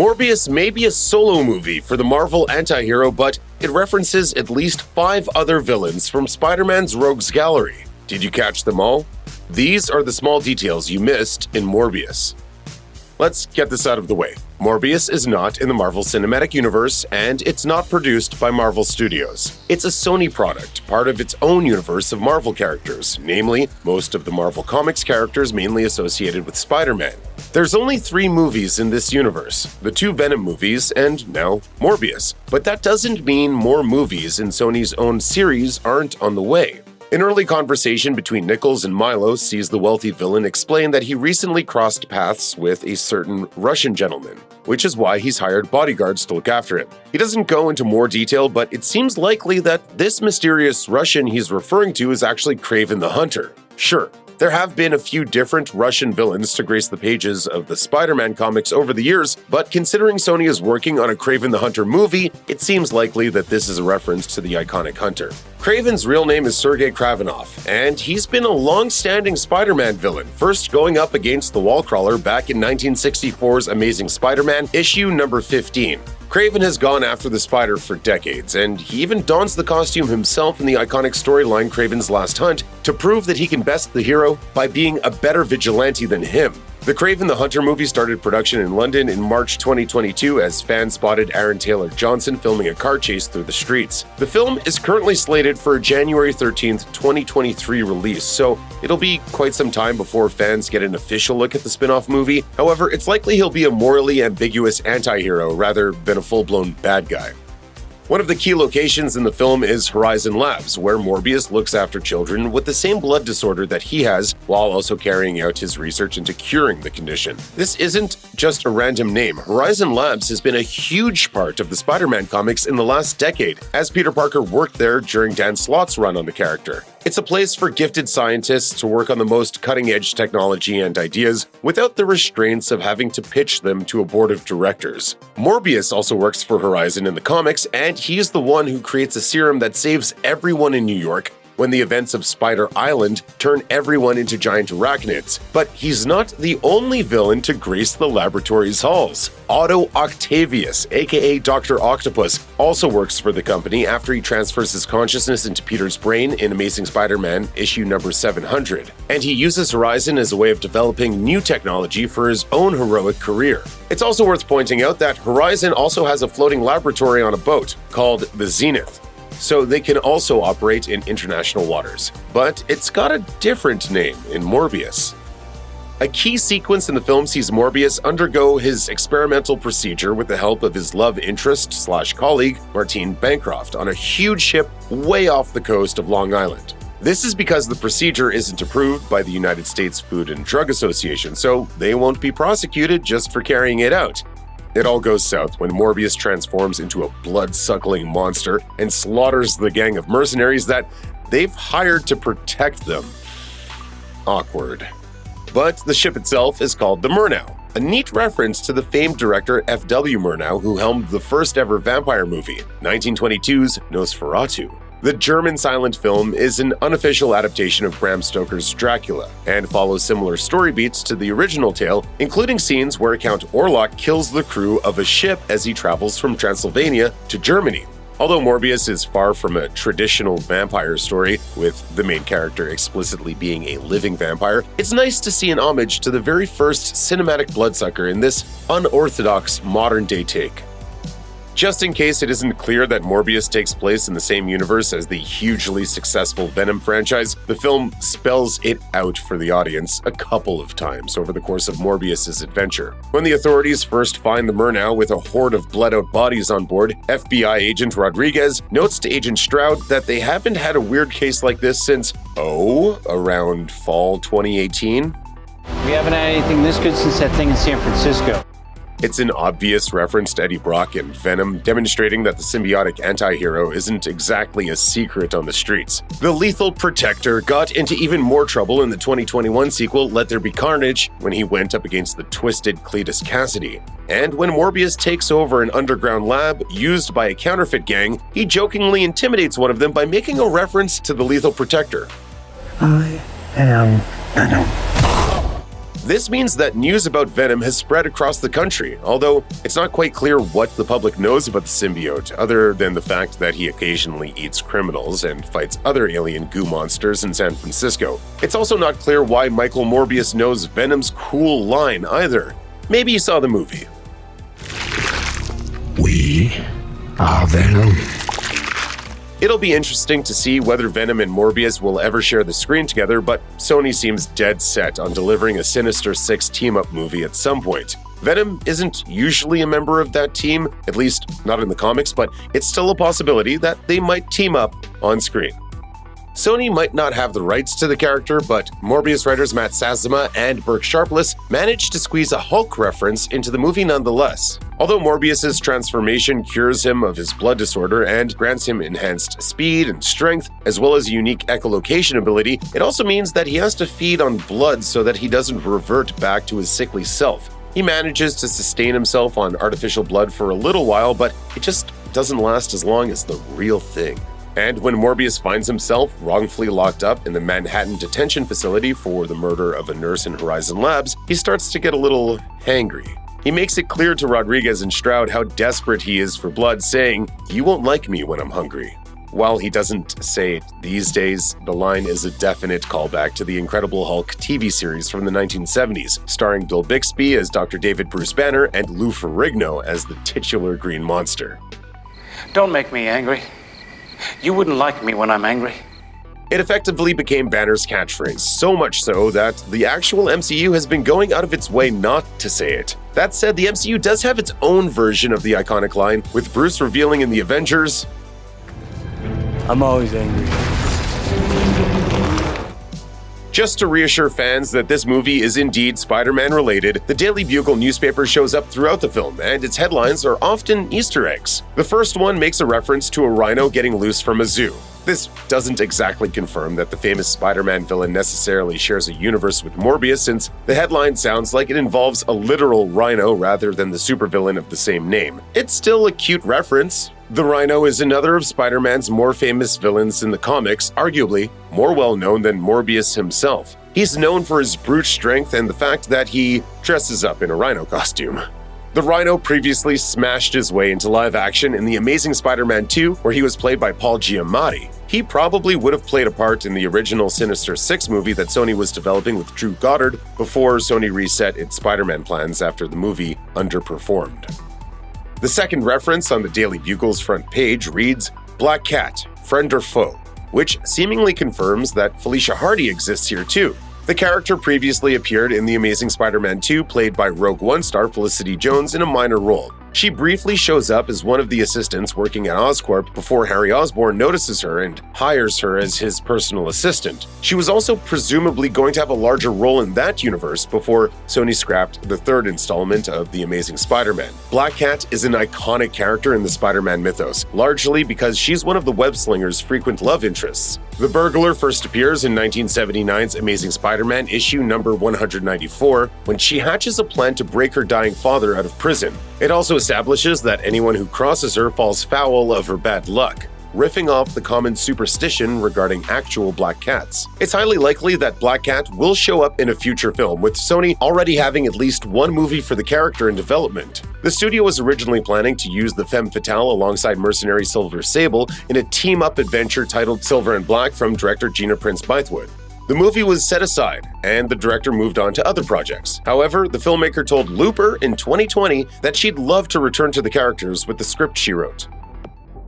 Morbius may be a solo movie for the Marvel anti-hero, but it references at least 5 other villains from Spider-Man's Rogues Gallery. Did you catch them all? These are the small details you missed in Morbius. Let's get this out of the way. Morbius is not in the Marvel Cinematic Universe, and it's not produced by Marvel Studios. It's a Sony product, part of its own universe of Marvel characters, namely, most of the Marvel Comics characters mainly associated with Spider-Man. There's only 3 movies in this universe, the 2 Venom movies, and now Morbius. But that doesn't mean more movies in Sony's own series aren't on the way. An early conversation between Nichols and Milo sees the wealthy villain explain that he recently crossed paths with a certain Russian gentleman, which is why he's hired bodyguards to look after him. He doesn't go into more detail, but it seems likely that this mysterious Russian he's referring to is actually Kraven the Hunter. Sure, there have been a few different Russian villains to grace the pages of the Spider-Man comics over the years, but considering Sony is working on a Kraven the Hunter movie, it seems likely that this is a reference to the iconic Hunter. Kraven's real name is Sergei Kravinoff, and he's been a long-standing Spider-Man villain, first going up against the Wallcrawler back in 1964's Amazing Spider-Man, issue number 15. Kraven has gone after the Spider for decades, and he even dons the costume himself in the iconic storyline Kraven's Last Hunt to prove that he can best the hero by being a better vigilante than him. The Kraven the Hunter movie started production in London in March 2022 as fans spotted Aaron Taylor Johnson filming a car chase through the streets. The film is currently slated for a January 13th, 2023 release, so it'll be quite some time before fans get an official look at the spin-off movie. However, it's likely he'll be a morally ambiguous anti-hero rather than a full-blown bad guy. One of the key locations in the film is Horizon Labs, where Morbius looks after children with the same blood disorder that he has, while also carrying out his research into curing the condition. This isn't just a random name. Horizon Labs has been a huge part of the Spider-Man comics in the last decade, as Peter Parker worked there during Dan Slott's run on the character. It's a place for gifted scientists to work on the most cutting-edge technology and ideas without the restraints of having to pitch them to a board of directors. Morbius also works for Horizon in the comics, and he's the one who creates a serum that saves everyone in New York when the events of Spider Island turn everyone into giant arachnids. But he's not the only villain to grace the laboratory's halls. Otto Octavius, aka Dr. Octopus, also works for the company after he transfers his consciousness into Peter's brain in Amazing Spider-Man issue number 700. And he uses Horizon as a way of developing new technology for his own heroic career. It's also worth pointing out that Horizon also has a floating laboratory on a boat called the Zenith, so they can also operate in international waters. But it's got a different name in Morbius. A key sequence in the film sees Morbius undergo his experimental procedure with the help of his love interest/colleague, Martine Bancroft, on a huge ship way off the coast of Long Island. This is because the procedure isn't approved by the United States Food and Drug Association, so they won't be prosecuted just for carrying it out. It all goes south when Morbius transforms into a blood-suckling monster and slaughters the gang of mercenaries that they've hired to protect them. Awkward. But the ship itself is called the Murnau, a neat reference to the famed director F.W. Murnau, who helmed the first ever vampire movie, 1922's Nosferatu. The German silent film is an unofficial adaptation of Bram Stoker's Dracula and follows similar story beats to the original tale, including scenes where Count Orlok kills the crew of a ship as he travels from Transylvania to Germany. Although Morbius is far from a traditional vampire story, with the main character explicitly being a living vampire, it's nice to see an homage to the very first cinematic bloodsucker in this unorthodox modern-day take. Just in case it isn't clear that Morbius takes place in the same universe as the hugely successful Venom franchise, the film spells it out for the audience a couple of times over the course of Morbius's adventure. When the authorities first find the Murnau with a horde of bled-out bodies on board, FBI agent Rodriguez notes to Agent Stroud that they haven't had a weird case like this since, around fall 2018? We haven't had anything this good since that thing in San Francisco. It's an obvious reference to Eddie Brock and Venom, demonstrating that the symbiotic anti-hero isn't exactly a secret on the streets. The Lethal Protector got into even more trouble in the 2021 sequel Let There Be Carnage when he went up against the twisted Cletus Cassidy. And when Morbius takes over an underground lab used by a counterfeit gang, he jokingly intimidates one of them by making a reference to the Lethal Protector. I am Venom. This means that news about Venom has spread across the country, although it's not quite clear what the public knows about the symbiote, other than the fact that he occasionally eats criminals and fights other alien goo monsters in San Francisco. It's also not clear why Michael Morbius knows Venom's cool line either. Maybe you saw the movie. We are Venom. It'll be interesting to see whether Venom and Morbius will ever share the screen together, but Sony seems dead set on delivering a Sinister Six team-up movie at some point. Venom isn't usually a member of that team, at least not in the comics, but it's still a possibility that they might team up on screen. Sony might not have the rights to the character, but Morbius writers Matt Sazama and Burke Sharpless managed to squeeze a Hulk reference into the movie nonetheless. Although Morbius's transformation cures him of his blood disorder and grants him enhanced speed and strength, as well as a unique echolocation ability, it also means that he has to feed on blood so that he doesn't revert back to his sickly self. He manages to sustain himself on artificial blood for a little while, but it just doesn't last as long as the real thing. And when Morbius finds himself wrongfully locked up in the Manhattan detention facility for the murder of a nurse in Horizon Labs, he starts to get a little hangry. He makes it clear to Rodriguez and Stroud how desperate he is for blood, saying, "You won't like me when I'm hungry." While he doesn't say it these days, the line is a definite callback to the Incredible Hulk TV series from the 1970s, starring Bill Bixby as Dr. David Bruce Banner and Lou Ferrigno as the titular Green Monster. Don't make me angry. You wouldn't like me when I'm angry. It effectively became Banner's catchphrase, so much so that the actual MCU has been going out of its way not to say it. That said, the MCU does have its own version of the iconic line, with Bruce revealing in The Avengers, "I'm always angry." Just to reassure fans that this movie is indeed Spider-Man related, the Daily Bugle newspaper shows up throughout the film, and its headlines are often Easter eggs. The first one makes a reference to a rhino getting loose from a zoo. This doesn't exactly confirm that the famous Spider-Man villain necessarily shares a universe with Morbius, since the headline sounds like it involves a literal rhino rather than the supervillain of the same name. It's still a cute reference. The Rhino is another of Spider-Man's more famous villains in the comics, arguably more well-known than Morbius himself. He's known for his brute strength and the fact that he dresses up in a rhino costume. The Rhino previously smashed his way into live action in The Amazing Spider-Man 2, where he was played by Paul Giamatti. He probably would have played a part in the original Sinister Six movie that Sony was developing with Drew Goddard before Sony reset its Spider-Man plans after the movie underperformed. The second reference on the Daily Bugle's front page reads, "Black Cat, friend or foe?" which seemingly confirms that Felicia Hardy exists here too. The character previously appeared in The Amazing Spider-Man 2, played by Rogue One star Felicity Jones in a minor role. She briefly shows up as one of the assistants working at Oscorp before Harry Osborn notices her and hires her as his personal assistant. She was also presumably going to have a larger role in that universe before Sony scrapped the third installment of The Amazing Spider-Man. Black Cat is an iconic character in the Spider-Man mythos, largely because she's one of the web-slinger's frequent love interests. The burglar first appears in 1979's Amazing Spider-Man issue number 194, when she hatches a plan to break her dying father out of prison. It also establishes that anyone who crosses her falls foul of her bad luck, riffing off the common superstition regarding actual black cats. It's highly likely that Black Cat will show up in a future film, with Sony already having at least one movie for the character in development. The studio was originally planning to use the femme fatale alongside mercenary Silver Sable in a team-up adventure titled Silver and Black from director Gina Prince Bythewood. The movie was set aside, and the director moved on to other projects. However, the filmmaker told Looper in 2020 that she'd love to return to the characters with the script she wrote.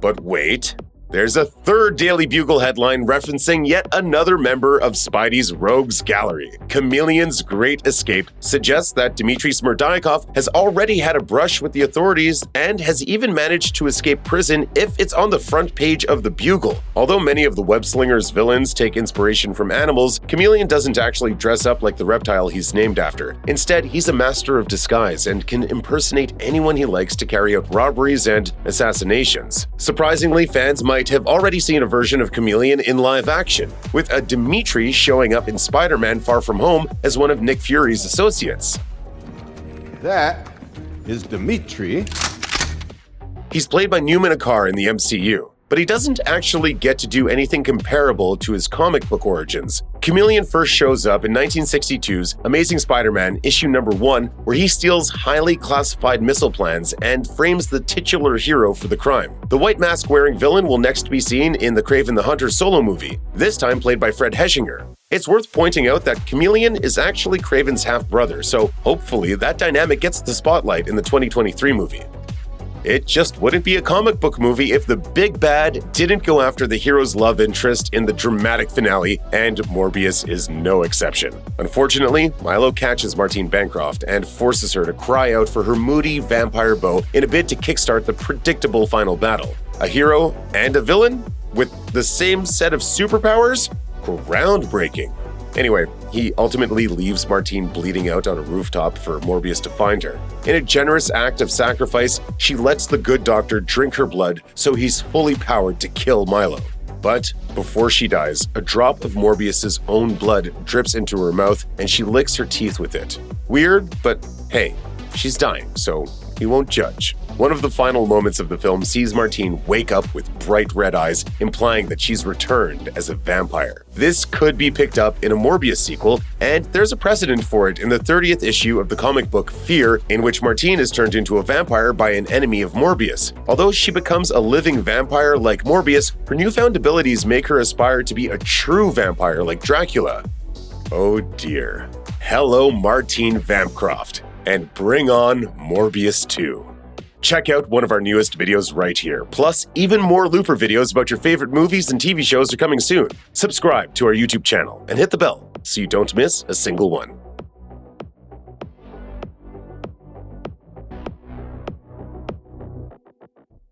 But wait, there's a third Daily Bugle headline referencing yet another member of Spidey's rogues gallery. Chameleon's great escape suggests that Dmitry Smerdyakovs has already had a brush with the authorities and has even managed to escape prison if it's on the front page of the Bugle. Although many of the web-slinger's villains take inspiration from animals, Chameleon doesn't actually dress up like the reptile he's named after. Instead, he's a master of disguise and can impersonate anyone he likes to carry out robberies and assassinations. Surprisingly, fans might have already seen a version of Chameleon in live action, with a Dimitri showing up in Spider-Man Far From Home as one of Nick Fury's associates. That is Dimitri. He's played by Newman Akar in the MCU. But he doesn't actually get to do anything comparable to his comic book origins. Chameleon first shows up in 1962's Amazing Spider-Man issue number 1, where he steals highly classified missile plans and frames the titular hero for the crime. The white mask-wearing villain will next be seen in the Kraven the Hunter solo movie, this time played by Fred Heschinger. It's worth pointing out that Chameleon is actually Kraven's half-brother, so hopefully that dynamic gets the spotlight in the 2023 movie. It just wouldn't be a comic book movie if the big bad didn't go after the hero's love interest in the dramatic finale, and Morbius is no exception. Unfortunately, Milo catches Martine Bancroft and forces her to cry out for her moody vampire beau in a bid to kickstart the predictable final battle. A hero and a villain with the same set of superpowers? Groundbreaking. Anyway, he ultimately leaves Martine bleeding out on a rooftop for Morbius to find her. In a generous act of sacrifice, she lets the good doctor drink her blood so he's fully powered to kill Milo. But before she dies, a drop of Morbius's own blood drips into her mouth and she licks her teeth with it. Weird, but hey, she's dying, so he won't judge. One of the final moments of the film sees Martine wake up with bright red eyes, implying that she's returned as a vampire. This could be picked up in a Morbius sequel, and there's a precedent for it in the 30th issue of the comic book Fear, in which Martine is turned into a vampire by an enemy of Morbius. Although she becomes a living vampire like Morbius, her newfound abilities make her aspire to be a true vampire like Dracula. Oh dear. Hello, Martine Bancroft, and bring on Morbius 2. Check out one of our newest videos right here. Plus, even more Looper videos about your favorite movies and TV shows are coming soon. Subscribe to our YouTube channel and hit the bell so you don't miss a single one.